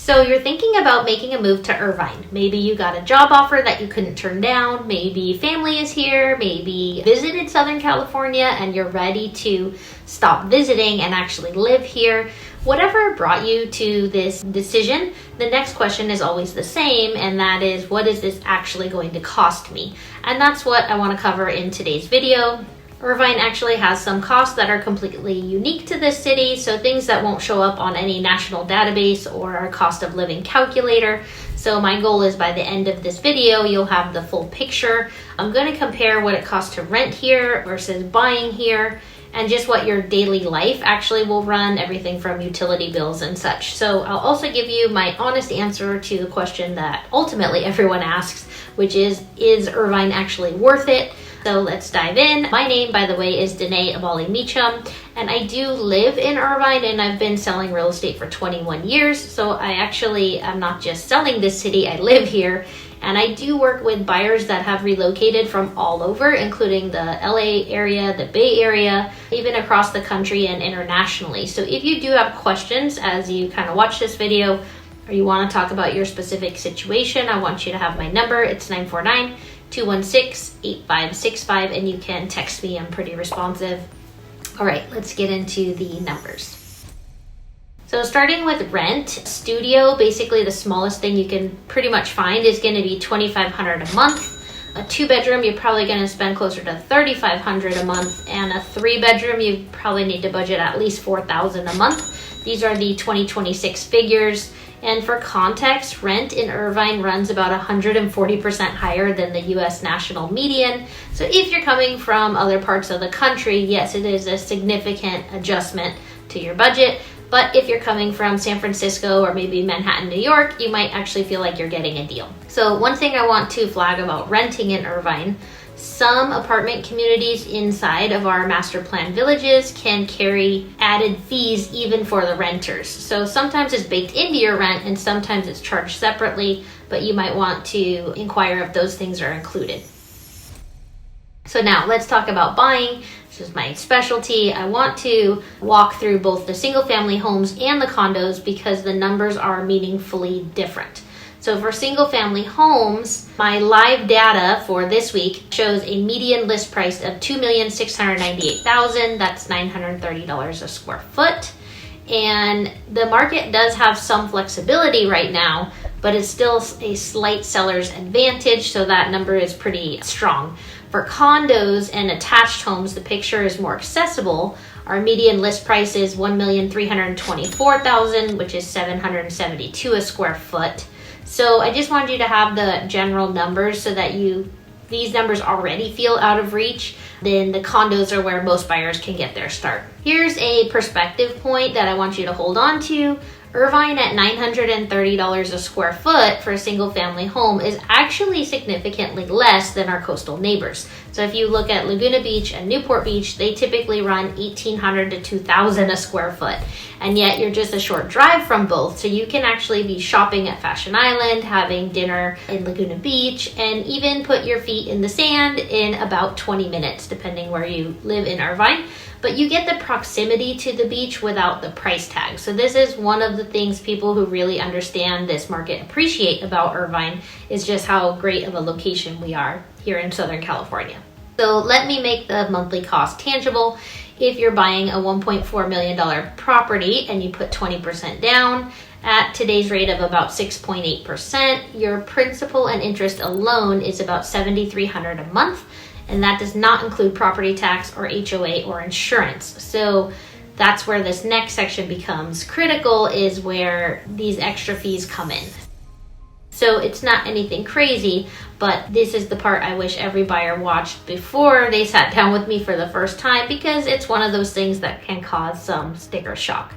So you're thinking about making a move to Irvine. Maybe you got a job offer that you couldn't turn down. Maybe family is here. Maybe visited Southern California and you're ready to stop visiting and actually live here. Whatever brought you to this decision, the next question is always the same, and that is, what is this actually going to cost me? And that's what I want to cover in today's video. Irvine actually has some costs that are completely unique to this city, so things that won't show up on any national database or a cost of living calculator. So my goal is by the end of this video, you'll have the full picture. I'm going to compare what it costs to rent here versus buying here, and just what your daily life actually will run, everything from utility bills and such. So I'll also give you my honest answer to the question that ultimately everyone asks, which is Irvine actually worth it? So let's dive in. My name, by the way, is Danae Aballi-Mecham, and I do live in Irvine, and I've been selling real estate for 21 years. So I actually am not just selling this city, I live here. And I do work with buyers that have relocated from all over, including the LA area, the Bay Area, even across the country and internationally. So if you do have questions as you kind of watch this video, or you want to talk about your specific situation, I want you to have my number. It's 949-216-8565, and you can text me. I'm pretty responsive. All right, let's get into the numbers. So starting with rent, studio, basically the smallest thing you can pretty much find is going to be $2,500 a month. A 2-bedroom, you're probably going to spend closer to $3,500 a month, and a 3-bedroom, you probably need to budget at least $4,000 a month. These are the 2026 figures. And for context, rent in Irvine runs about 140% higher than the US national median. So if you're coming from other parts of the country, yes, it is a significant adjustment to your budget. But if you're coming from San Francisco or maybe Manhattan, New York, you might actually feel like you're getting a deal. So one thing I want to flag about renting in Irvine, some apartment communities inside of our master plan villages can carry added fees even for the renters. So sometimes it's baked into your rent and sometimes it's charged separately, but you might want to inquire if those things are included. So now let's talk about buying. This is my specialty. I want to walk through both the single family homes and the condos because the numbers are meaningfully different. So for single family homes, my live data for this week shows a median list price of $2,698,000. That's $930 a square foot. And the market does have some flexibility right now, but it's still a slight seller's advantage, so that number is pretty strong. For condos and attached homes, the picture is more accessible. Our median list price is $1,324,000, which is $772 a square foot. So I just wanted you to have the general numbers so that these numbers already feel out of reach. Then the condos are where most buyers can get their start. Here's a perspective point that I want you to hold on to. Irvine at $930 a square foot for a single family home is actually significantly less than our coastal neighbors. So if you look at Laguna Beach and Newport Beach, they typically run $1,800 to $2,000 a square foot. And yet you're just a short drive from both. So you can actually be shopping at Fashion Island, having dinner in Laguna Beach, and even put your feet in the sand in about 20 minutes, depending where you live in Irvine. But you get the proximity to the beach without the price tag. So this is one of the things people who really understand this market appreciate about Irvine, is just how great of a location we are here in Southern California. So let me make the monthly cost tangible. If you're buying a $1.4 million property and you put 20% down, at today's rate of about 6.8%, your principal and interest alone is about $7,300 a month. And that does not include property tax or HOA or insurance. So that's where this next section becomes critical, is where these extra fees come in. So it's not anything crazy, but this is the part I wish every buyer watched before they sat down with me for the first time, because it's one of those things that can cause some sticker shock.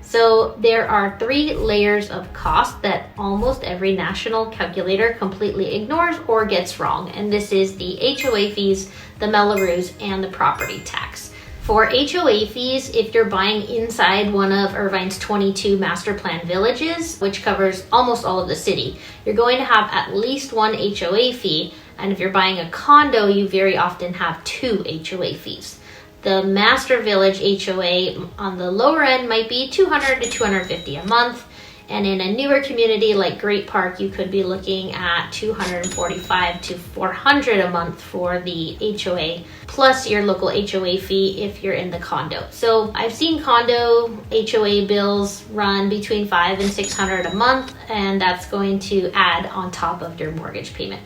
So there are 3 layers of cost that almost every national calculator completely ignores or gets wrong. And this is the HOA fees, the Mello Roos, and the property tax. For HOA fees, if you're buying inside one of Irvine's 22 master plan villages, which covers almost all of the city, you're going to have at least 1 HOA fee. And if you're buying a condo, you very often have 2 HOA fees. The master village HOA on the lower end might be $200 to $250 a month, And in a newer community like Great Park, you could be looking at $245 to $400 a month for the HOA, plus your local HOA fee if you're in the condo. So I've seen condo HOA bills run between $500 and $600 a month, and that's going to add on top of your mortgage payment.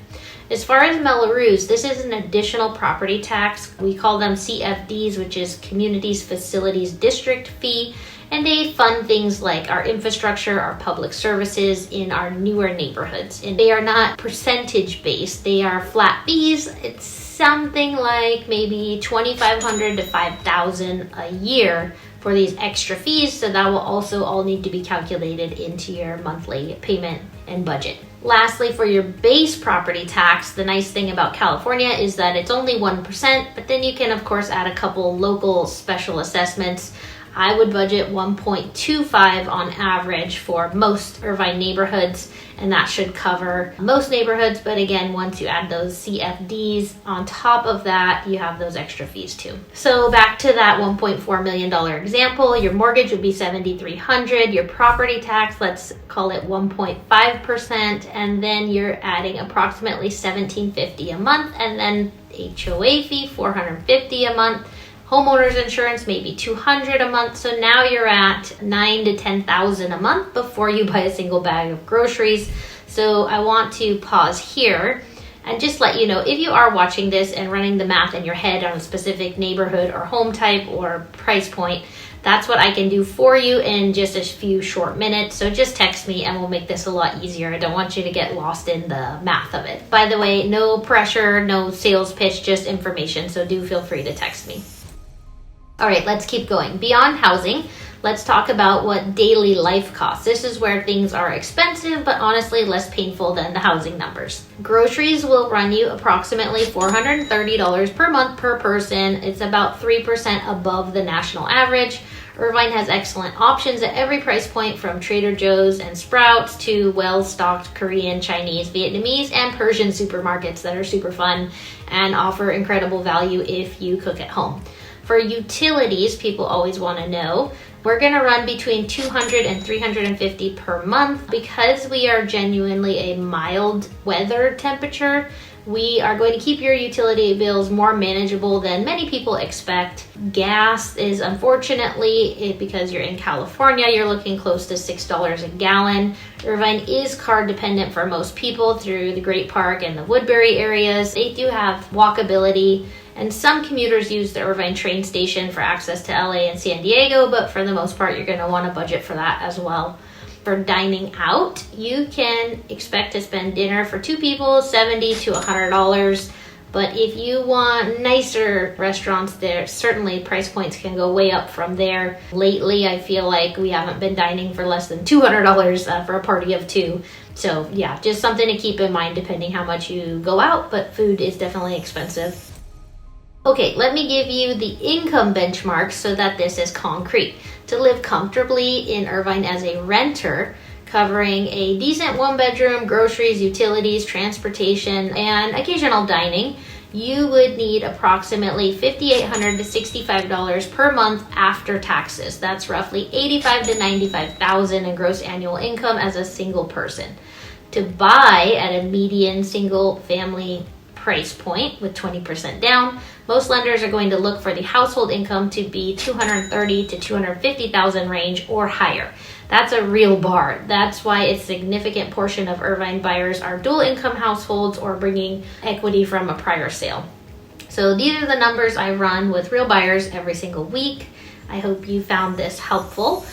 As far as Mello Roos, this is an additional property tax. We call them CFDs, which is Communities Facilities District Fee. And they fund things like our infrastructure, our public services in our newer neighborhoods. And they are not percentage based, they are flat fees. It's something like maybe $2,500 to $5,000 a year for these extra fees. So that will also all need to be calculated into your monthly payment and budget. Lastly, for your base property tax, the nice thing about California is that it's only 1%, but then you can of course add a couple local special assessments. I would budget 1.25 on average for most Irvine neighborhoods, and that should cover most neighborhoods. But again, once you add those CFDs on top of that, you have those extra fees too. So back to that $1.4 million example, your mortgage would be $7,300, your property tax, let's call it 1.5%, and then you're adding approximately $1,750 a month, and then HOA fee $450 a month. Homeowners insurance, maybe $200 a month. So now you're at $9,000 to $10,000 a month before you buy a single bag of groceries. So I want to pause here and just let you know, if you are watching this and running the math in your head on a specific neighborhood or home type or price point, that's what I can do for you in just a few short minutes. So just text me and we'll make this a lot easier. I don't want you to get lost in the math of it. By the way, no pressure, no sales pitch, just information. So do feel free to text me. All right, let's keep going. Beyond housing, let's talk about what daily life costs. This is where things are expensive, but honestly less painful than the housing numbers. Groceries will run you approximately $430 per month per person. It's about 3% above the national average. Irvine has excellent options at every price point, from Trader Joe's and Sprouts to well-stocked Korean, Chinese, Vietnamese, and Persian supermarkets that are super fun and offer incredible value if you cook at home. For utilities, people always want to know, we're going to run between $200 and $350 per month. Because we are genuinely a mild weather temperature, we are going to keep your utility bills more manageable than many people expect. Gas is, unfortunately, because you're in California, you're looking close to $6 a gallon. Irvine is card dependent for most people through the Great Park and the Woodbury areas. They do have walkability, and some commuters use the Irvine train station for access to LA and San Diego, but for the most part, you're going to want to budget for that as well. For dining out, you can expect to spend dinner for two people, $70 to $100. But if you want nicer restaurants, there certainly price points can go way up from there. Lately, I feel like we haven't been dining for less than $200 for a party of two. So yeah, just something to keep in mind depending how much you go out, but food is definitely expensive. Okay, let me give you the income benchmarks so that this is concrete. To live comfortably in Irvine as a renter, covering a decent one-bedroom, groceries, utilities, transportation, and occasional dining, you would need approximately $5,800 to $65 per month after taxes. That's roughly $85,000 to $95,000 in gross annual income as a single person. To buy at a median single family price point with 20% down, most lenders are going to look for the household income to be $230,000 to $250,000 range or higher. That's a real bar. That's why a significant portion of Irvine buyers are dual income households or bringing equity from a prior sale. So these are the numbers I run with real buyers every single week. I hope you found this helpful.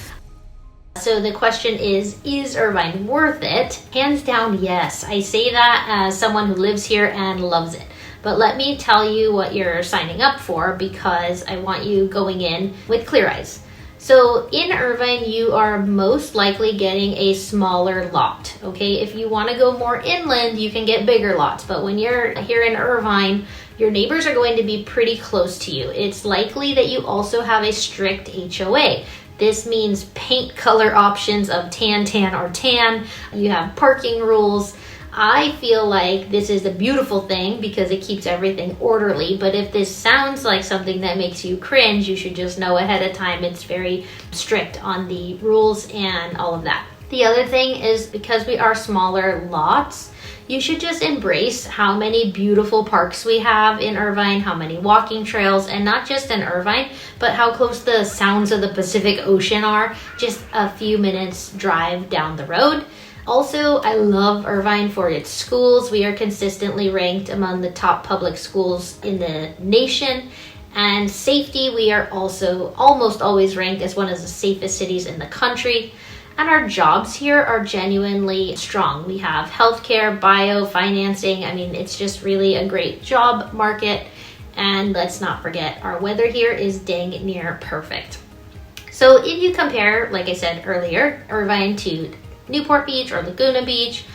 So the question is Irvine worth it? Hands down, yes. I say that as someone who lives here and loves it. But let me tell you what you're signing up for, because I want you going in with clear eyes. So in Irvine, you are most likely getting a smaller lot, okay? If you want to go more inland, you can get bigger lots. But when you're here in Irvine, your neighbors are going to be pretty close to you. It's likely that you also have a strict HOA. This means paint color options of tan, or tan. You have parking rules. I feel like this is a beautiful thing because it keeps everything orderly. But if this sounds like something that makes you cringe, you should just know ahead of time it's very strict on the rules and all of that. The other thing is, because we are smaller lots, you should just embrace how many beautiful parks we have in Irvine, how many walking trails, and not just in Irvine, but how close the sounds of the Pacific Ocean are, just a few minutes drive down the road. Also, I love Irvine for its schools. We are consistently ranked among the top public schools in the nation. And safety, we are also almost always ranked as one of the safest cities in the country. And our jobs here are genuinely strong. We have healthcare, bio, financing. I mean, it's just really a great job market. And let's not forget, our weather here is dang near perfect. So if you compare, like I said earlier, Irvine to Newport Beach or Laguna Beach,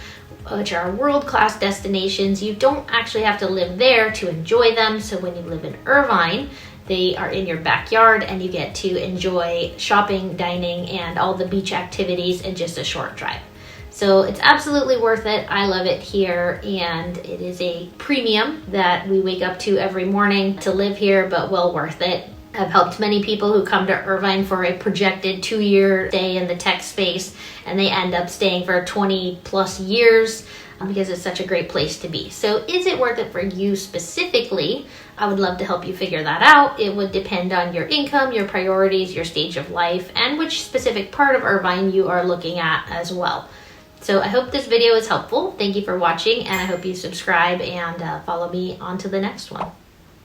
which are world-class destinations, you don't actually have to live there to enjoy them. So when you live in Irvine, they are in your backyard and you get to enjoy shopping, dining, and all the beach activities in just a short drive. So it's absolutely worth it. I love it here, and it is a premium that we wake up to every morning to live here, but well worth it. I've helped many people who come to Irvine for a projected 2-year stay in the tech space, and they end up staying for 20 plus years because it's such a great place to be. So is it worth it for you specifically? I would love to help you figure that out. It would depend on your income, your priorities, your stage of life, and which specific part of Irvine you are looking at as well. So I hope this video is helpful. Thank you for watching, and I hope you subscribe and follow me on to the next one.